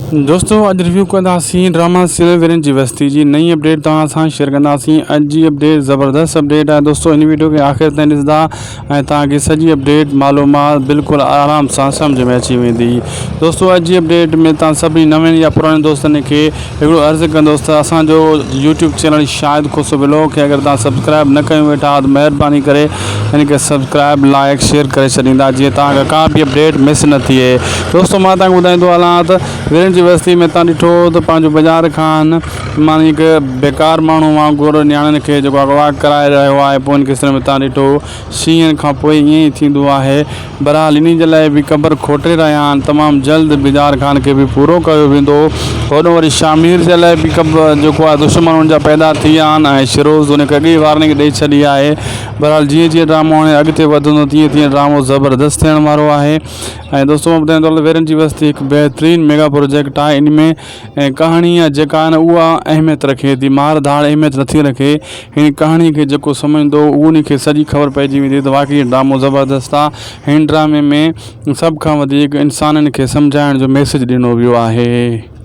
दोस्तों अॼु रिव्यू कंदासीं ड्रामा सीरियल वीरन जी बस्ती जी नई अपडेट तव्हां सां शेयर कंदासीं। अॼु जी अपडेट ज़बरदस्त अपडेट आहे दोस्तों। इन वीडियो खे आख़िर ताईं ॾिसंदा ऐं तव्हांखे सॼी अपडेट मालूमात बिल्कुलु आराम सां सम्झ में अची वेंदी। दोस्तों अॼु जी अपडेट में तव्हां सभिनी नवनि या पुराणे दोस्तनि खे हिकिड़ो अर्ज़ु कंदोसि त असांजो यूट्यूब चैनल शाहिद खुसो ब्लॉग खे अगरि तव्हां सब्सक्राइब न कयो वेठा त महिरबानी करे हिन खे सब्सक्राइब लाइक शेयर करे छॾींदा जीअं तव्हांखे का बि अपडेट मिस न थिए। दोस्तों मां तव्हांखे ॿुधाईंदो हलां त वीरन जी बस्ती में तव्हां ॾिठो त पंहिंजो बाज़ार खान माना हिकु बेकार माण्हू वांगुरु नियाणियुनि खे जेको अगवा कराए रहियो आहे, पोइ इन किस्म में तव्हां ॾिठो शींहं खां पोइ ईअं ई थींदो आहे। बहरहाल इन जे लाइ बि क़बर खोटे रहिया आहिनि। तमामु जल्द बाज़ार खान खे बि पूरो कयो वेंदो। होॾो वरी शामिर जे लाइ बि जेको आहे दुश्मन हुन जा पैदा थी विया आहिनि ऐं शिरोज़ हुनखे अॻे वार्निंग ॾेई छॾी आहे। बहरहाल जीअं जीअं ड्रामो हाणे अॻिते वधंदो तीअं तीअं ड्रामो ज़बरदस्त थियण वारो आहे। ऐं दोस्तों मां ॿुधाईंदो हलां वीरन जी बस्ती हिकु बहितरीनु मेगा प्रोजेक्ट आहे। इन में कहाणी आहे जेका आहे न उहा अहमियत रखे थी, मार धाड़ अहमियत नथी रखे। हिन कहाणी खे जेको सम्झंदो उन खे सॼी ख़बर पइजी वेंदी त वाक़ई ड्रामो ज़बरदस्त आहे। हिन ड्रामे में सभ खां वधीक इंसाननि खे सम्झाइण जो मैसेज ॾिनो वियो आहे।